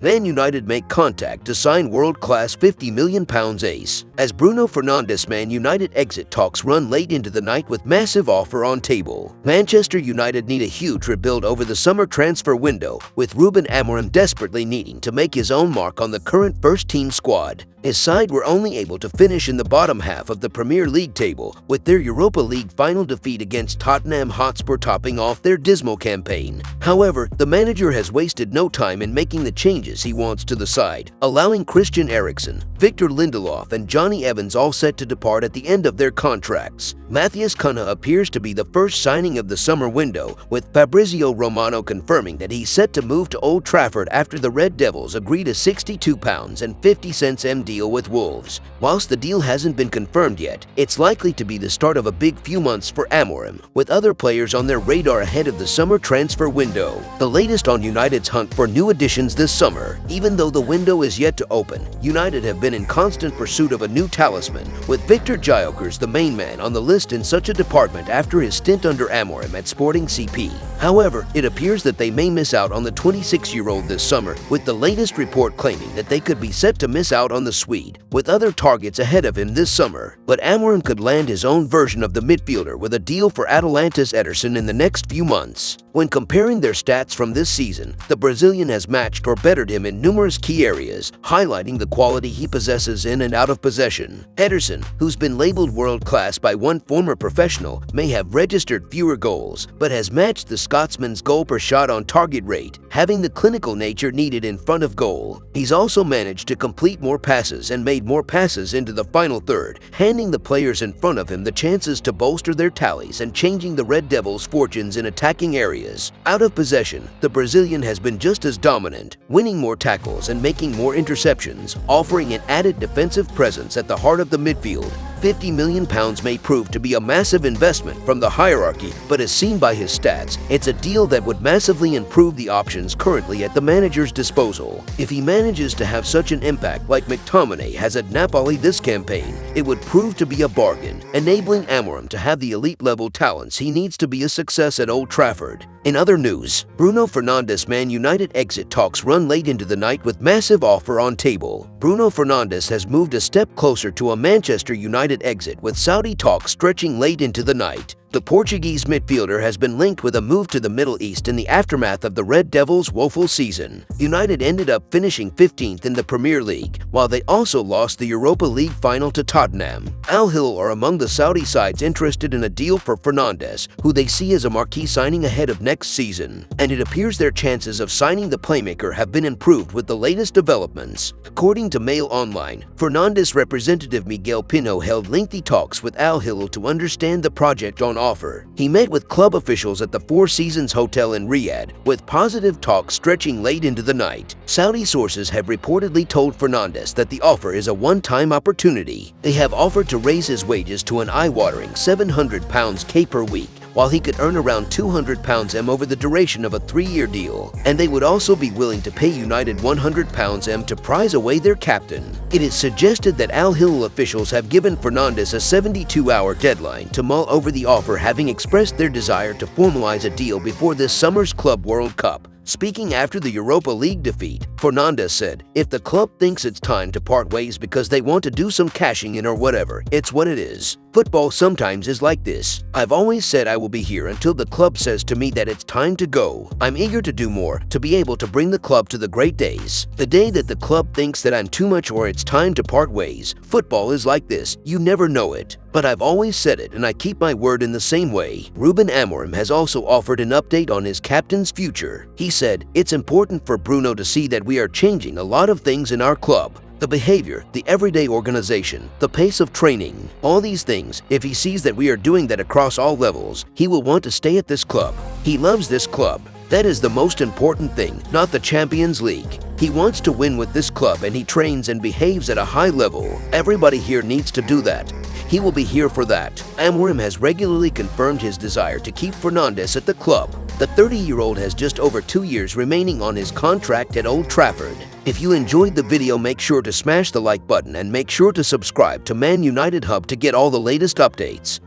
Man United make contact to sign world-class £50 million ace. As Bruno Fernandes Man United exit talks run late into the night with massive offer on table. Manchester United need a huge rebuild over the summer transfer window, with Ruben Amorim desperately needing to make his own mark on the current first-team squad. His side were only able to finish in the bottom half of the Premier League table, with their Europa League final defeat against Tottenham Hotspur topping off their dismal campaign. However, the manager has wasted no time in making the changes he wants to the side, allowing Christian Eriksen, Victor Lindelof and Johnny Evans all set to depart at the end of their contracts. Matthias Cunha appears to be the first signing of the summer window, with Fabrizio Romano confirming that he's set to move to Old Trafford after the Red Devils agreed a £62.50 M deal with Wolves. Whilst the deal hasn't been confirmed yet, it's likely to be the start of a big few months for Amorim, with other players on their radar ahead of the summer transfer window. The latest on United's hunt for new additions this summer. Even though the window is yet to open, United have been in constant pursuit of a new talisman, with Victor Gyökeres the main man on the list in such a department after his stint under Amorim at Sporting CP. However, it appears that they may miss out on the 26-year-old this summer, with the latest report claiming that they could be set to miss out on the Swede, with other targets ahead of him this summer. But Amorim could land his own version of the midfielder with a deal for Atalanta's EDERSON in the next few months. When comparing their stats from this season, the Brazilian has matched or bettered him in numerous key areas, highlighting the quality he possesses in and out of possession. EDERSON, who's been labeled world-class by one former professional, may have registered fewer goals, but has matched the Scotsman's goal per shot on target rate, having the clinical nature needed in front of goal. He's also managed to complete more passes and made more passes into the final third, handing the players in front of him the chances to bolster their tallies and changing the Red Devils' fortunes in attacking areas. Out of possession, the Brazilian has been just as dominant, winning more tackles and making more interceptions, offering an added defensive presence at the heart of the midfield. £50 million may prove to be a massive investment from the hierarchy, but as seen by his stats, it's a deal that would massively improve the options currently at the manager's disposal. If he manages to have such an impact like McTominay has at Napoli this campaign, it would prove to be a bargain, enabling Amorim to have the elite-level talents he needs to be a success at Old Trafford. In other news, Bruno Fernandes Man United exit talks run late into the night with massive offer on table. Bruno Fernandes has moved a step closer to a Manchester United exit, with Saudi talks stretching late into the night. The Portuguese midfielder has been linked with a move to the Middle East in the aftermath of the Red Devils' woeful season. United ended up finishing 15th in the Premier League, while they also lost the Europa League final to Tottenham. Al Hilal are among the Saudi sides interested in a deal for Fernandes, who they see as a marquee signing ahead of next season, and it appears their chances of signing the playmaker have been improved with the latest developments. According to Mail Online, Fernandes representative Miguel Pino held lengthy talks with Al Hilal to understand the project on offer. He met with club officials at the Four Seasons Hotel in Riyadh, with positive talks stretching late into the night. Saudi sources have reportedly told Fernandes that the offer is a one-time opportunity. They have offered to raise his wages to an eye-watering £700k per week, while he could earn around £200 over the duration of a 3-year deal, and they would also be willing to pay United £100 to prize away their captain. It is suggested that Al Hilal officials have given Fernandes a 72-hour deadline to mull over the offer, having expressed their desire to formalize a deal before this summer's Club World Cup. Speaking after the Europa League defeat, Fernandes said, "If the club thinks it's time to part ways because they want to do some cashing in or whatever, it's what it is. Football sometimes is like this. I've always said I will be here until the club says to me that it's time to go. I'm eager to do more, to be able to bring the club to the great days. The day that the club thinks that I'm too much or it's time to part ways, football is like this, you never know it. But I've always said it and I keep my word in the same way." Ruben Amorim has also offered an update on his captain's future. He said, "It's important for Bruno to see that we are changing a lot of things in our club. The behavior, the everyday organization, the pace of training, all these things. If he sees that we are doing that across all levels, he will want to stay at this club. He loves this club. That is the most important thing, not the Champions League. He wants to win with this club and he trains and behaves at a high level. Everybody here needs to do that. He will be here for that." Amorim has regularly confirmed his desire to keep Fernandes at the club. The 30-year-old has just over 2 years remaining on his contract at Old Trafford. If you enjoyed the video, make sure to smash the like button and make sure to subscribe to Man United Hub to get all the latest updates.